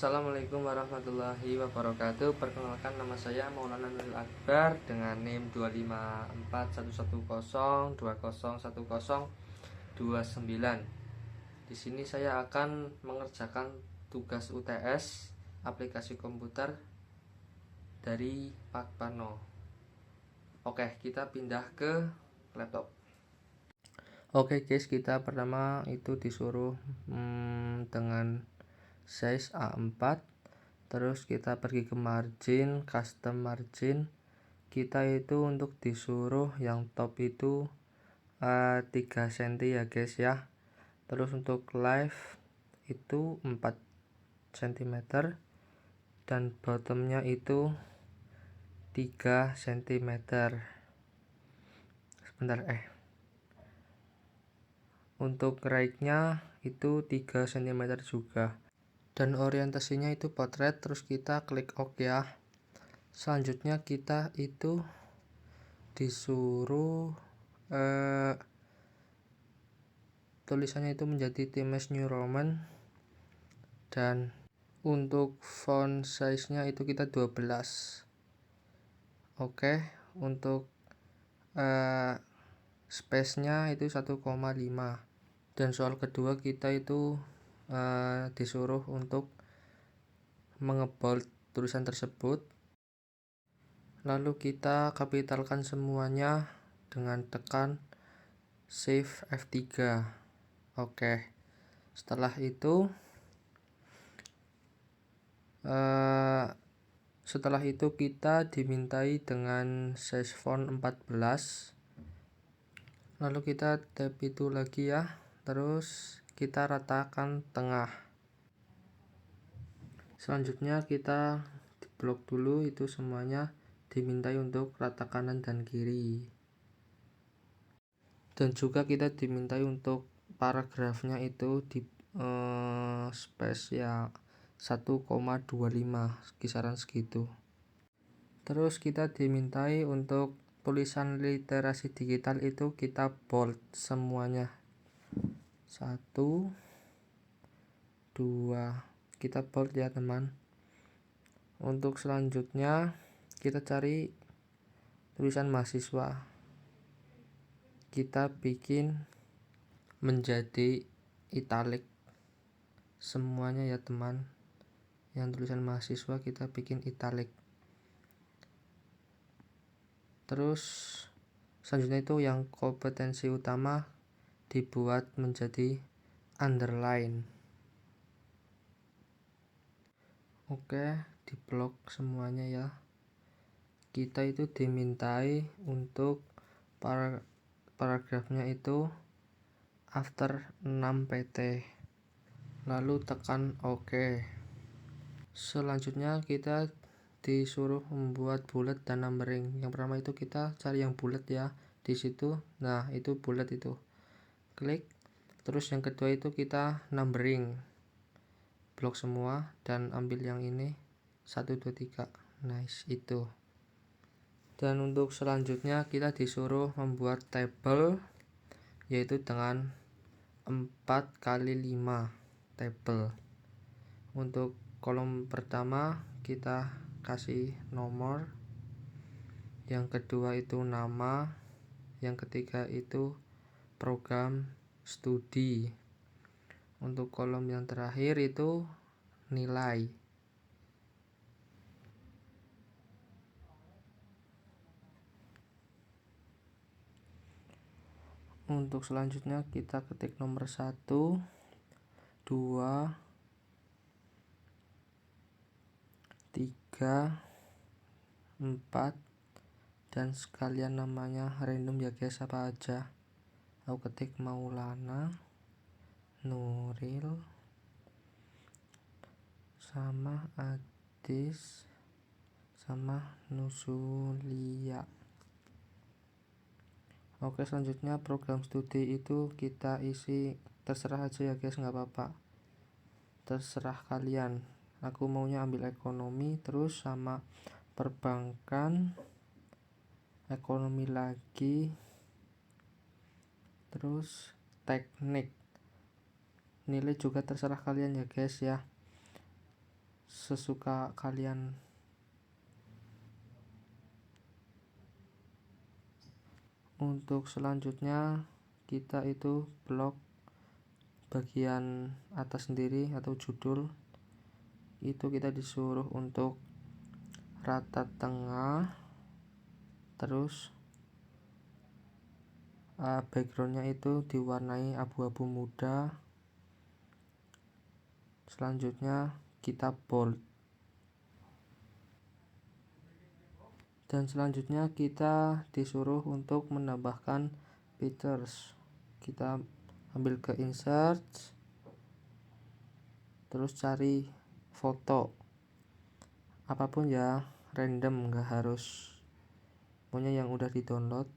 Assalamualaikum warahmatullahi wabarakatuh. Perkenalkan, nama saya Maulana Nuril Akbar dengan NIM 2541110201029. Di sini saya akan mengerjakan tugas UTS aplikasi komputer dari Pak Pano. Oke, kita pindah ke laptop. Oke guys, kita pertama itu disuruh dengan size A4. Terus kita pergi ke margin, custom margin. Kita itu untuk disuruh yang top itu 3 cm ya guys ya. Terus untuk left itu 4 cm dan bottomnya itu 3 cm. Sebentar, untuk right-nya itu 3 cm juga. Dan orientasinya itu potret. Terus kita klik OK ya. Selanjutnya kita itu disuruh tulisannya itu menjadi Times New Roman, dan untuk font size nya itu kita 12. Oke, untuk space nya itu 1,5. Dan soal kedua kita itu disuruh untuk mengebold tulisan tersebut. Lalu kita kapitalkan semuanya dengan tekan Shift F3. Oke, setelah itu kita dimintai dengan size font 14. Lalu kita tab itu lagi ya. Terus kita ratakan tengah. Selanjutnya kita blok dulu, itu semuanya dimintai untuk rata kanan dan kiri. Dan juga kita dimintai untuk paragrafnya itu di space ya 1,25, kisaran segitu. Terus kita dimintai untuk tulisan literasi digital itu kita bold semuanya. 1, 2, kita bold ya teman. Untuk selanjutnya kita cari tulisan mahasiswa, kita bikin menjadi italic semuanya ya teman. Yang tulisan mahasiswa kita bikin italic. Terus selanjutnya itu yang kompetensi utama dibuat menjadi underline. Oke, diblok semuanya ya. Kita itu dimintai untuk paragrafnya itu after 6 pt. Lalu tekan OK. Selanjutnya kita disuruh membuat bullet dan numbering. Yang pertama itu kita cari yang bullet ya, di situ. Nah, itu bullet itu. Klik. Terus yang kedua itu kita numbering. Blok semua dan ambil yang ini 1, 2, 3. Nice, itu. Dan untuk selanjutnya kita disuruh membuat table, yaitu dengan 4x5 table. Untuk kolom pertama kita kasih nomor, yang kedua itu nama, yang ketiga itu program studi. Untuk kolom yang terakhir itu nilai. Untuk selanjutnya kita ketik nomor 1, 2, 3, 4, dan sekalian namanya random ya guys, apa aja. Aku ketik Maulana Nuril sama Adis sama Nusulia. Oke, selanjutnya program studi itu kita isi terserah aja ya guys, nggak apa-apa, terserah kalian. Aku maunya ambil ekonomi, terus sama perbankan, ekonomi lagi, terus teknik. Nilai juga terserah kalian ya guys ya. sesuka kalian. Untuk selanjutnya kita itu blok bagian atas sendiri atau judul, itu kita disuruh untuk rata tengah, terus backgroundnya itu diwarnai abu-abu muda. Selanjutnya kita bold, dan selanjutnya kita disuruh untuk menambahkan pictures. Kita ambil ke insert, terus cari foto apapun ya, random, nggak harus, pokoknya yang udah di download,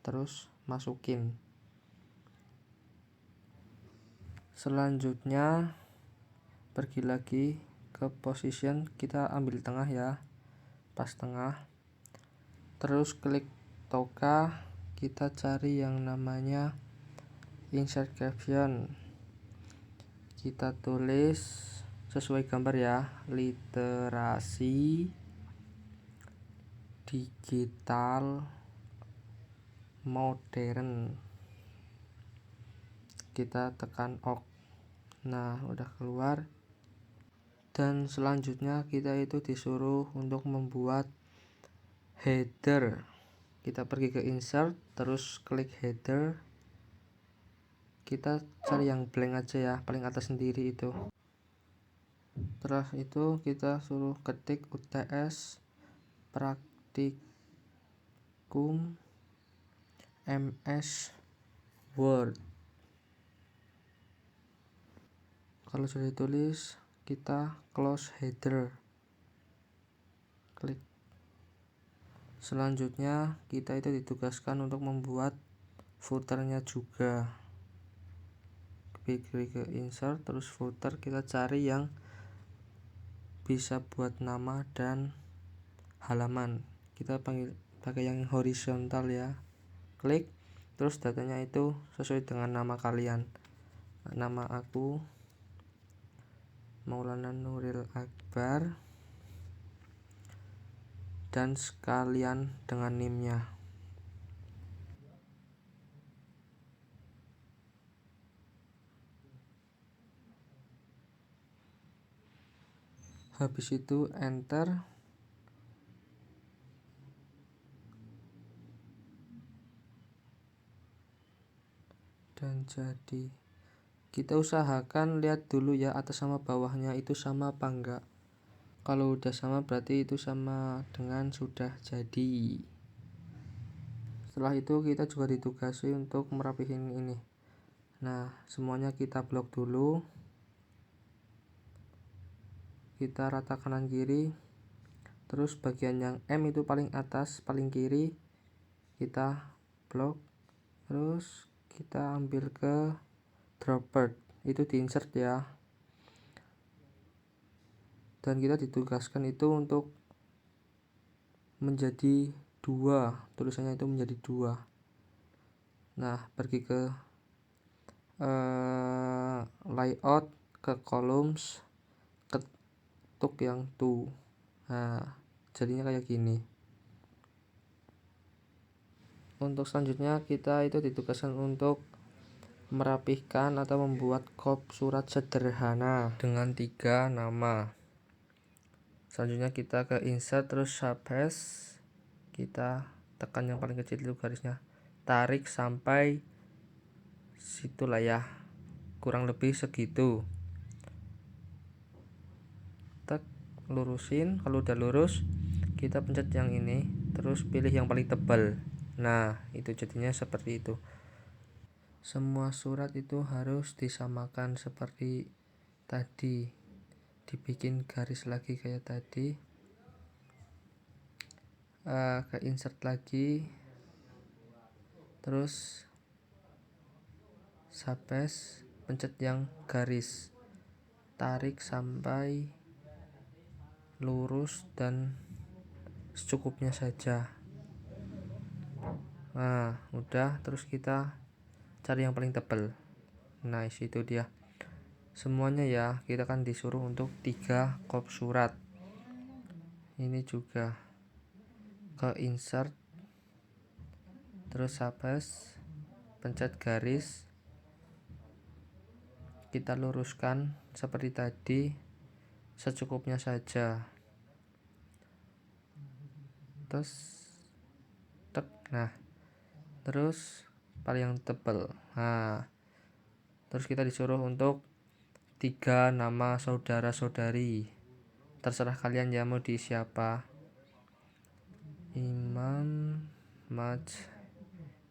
terus masukin. Selanjutnya pergi lagi ke position, kita ambil tengah ya, pas tengah, terus klik toka, kita cari yang namanya insert caption, kita tulis sesuai gambar ya, literasi digital modern, kita tekan OK. Nah, udah keluar. Dan selanjutnya kita itu disuruh untuk membuat header. Kita pergi ke insert, terus klik header, kita cari yang blank aja ya, paling atas sendiri itu. Setelah itu kita suruh ketik UTS praktikum MS Word. Kalau sudah ditulis, kita close header, klik. Selanjutnya kita itu ditugaskan untuk membuat footernya juga. Klik ke insert, terus footer, kita cari yang bisa buat nama dan halaman. Kita pakai yang horizontal ya, klik, terus datanya itu sesuai dengan nama kalian. Nama aku Maulana Nuril Akbar, dan sekalian dengan NIM-nya. Habis itu enter, dan jadi. Kita usahakan lihat dulu ya atas sama bawahnya itu sama apa enggak. Kalau udah sama berarti itu sama dengan sudah jadi. Setelah itu kita juga ditugasi untuk merapihin ini. Nah, semuanya kita blok dulu, kita rata kanan kiri, terus bagian yang M itu paling atas paling kiri kita blok, terus kita ambil ke dropper, itu diinsert ya, dan kita ditugaskan itu untuk menjadi 2, tulisannya itu menjadi 2. Nah, pergi ke layout, ke columns, ketuk yang to. Nah, jadinya kayak gini. Untuk selanjutnya kita itu ditugaskan untuk merapihkan atau membuat kop surat sederhana dengan 3 nama. Selanjutnya kita ke insert, terus space, kita tekan yang paling kecil itu garisnya, tarik sampai situlah ya, kurang lebih segitu. Tek, lurusin. Kalau udah lurus kita pencet yang ini, terus pilih yang paling tebal. Nah, itu jadinya seperti itu. Semua surat itu harus disamakan seperti tadi, dibikin garis lagi kayak tadi. Ke insert lagi, terus space, pencet yang garis, tarik sampai lurus dan secukupnya saja. Nah, udah, terus kita cari yang paling tebal. Nice, itu dia. semuanya ya, kita kan disuruh untuk 3 kop surat. Ini juga ke insert, terus hapus, pencet garis, kita luruskan seperti tadi, secukupnya saja, terus nah terus paling yang tebal. Nah terus kita disuruh untuk 3 nama saudara-saudari, terserah kalian ya mau diisi apa. Imam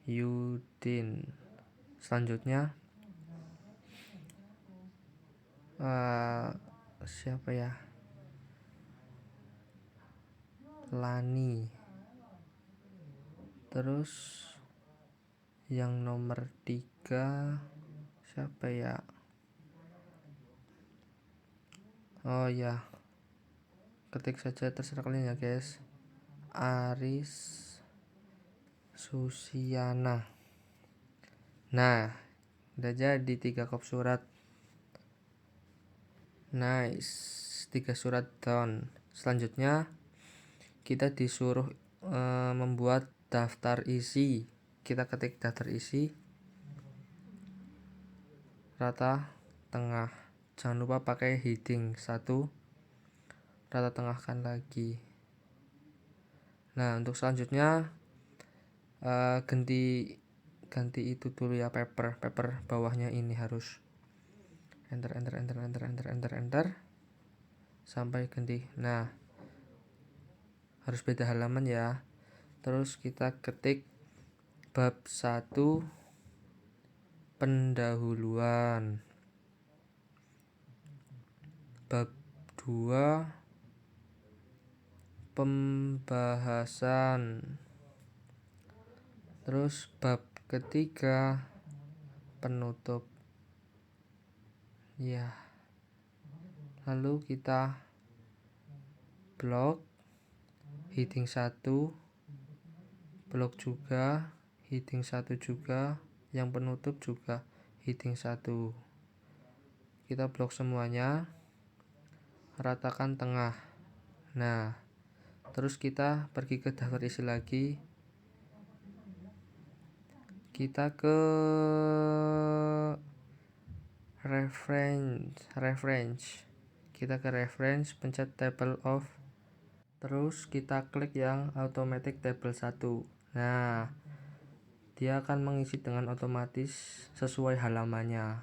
Yudin. Selanjutnya siapa ya, Lani. Terus yang nomor 3 siapa ya, oh ya, ketik saja terserah kalian ya guys, Aris Susiana. Nah udah jadi 3 kop surat. Nice, 3 surat done. Selanjutnya kita disuruh membuat daftar isi. Kita ketik daftar isi, rata tengah, jangan lupa pakai heading 1, rata tengahkan lagi. Nah untuk selanjutnya ganti itu dulu ya, paper bawahnya ini harus enter sampai ganti. Nah harus beda halaman ya. Terus kita ketik bab 1 pendahuluan, bab 2 pembahasan, terus bab ketiga penutup ya. Lalu kita blok heading 1, blok juga heading 1 juga, yang penutup juga heading 1. Kita blok semuanya, ratakan tengah. Nah terus kita pergi ke daftar isi lagi, kita ke reference, kita ke reference, pencet table of, terus kita klik yang automatic table 1. Nah dia akan mengisi dengan otomatis sesuai halamannya.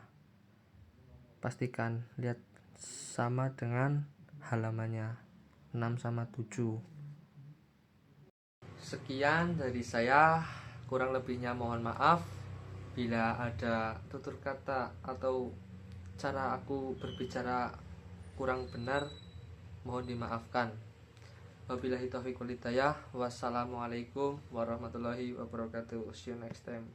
Pastikan lihat sama dengan halamannya 6 sama 7. Sekian dari saya, kurang lebihnya mohon maaf bila ada tutur kata atau cara aku berbicara kurang benar, mohon dimaafkan. Wabillahi taufiq wal hidayah. Wassalamualaikum warahmatullahi wabarakatuh. See you next time.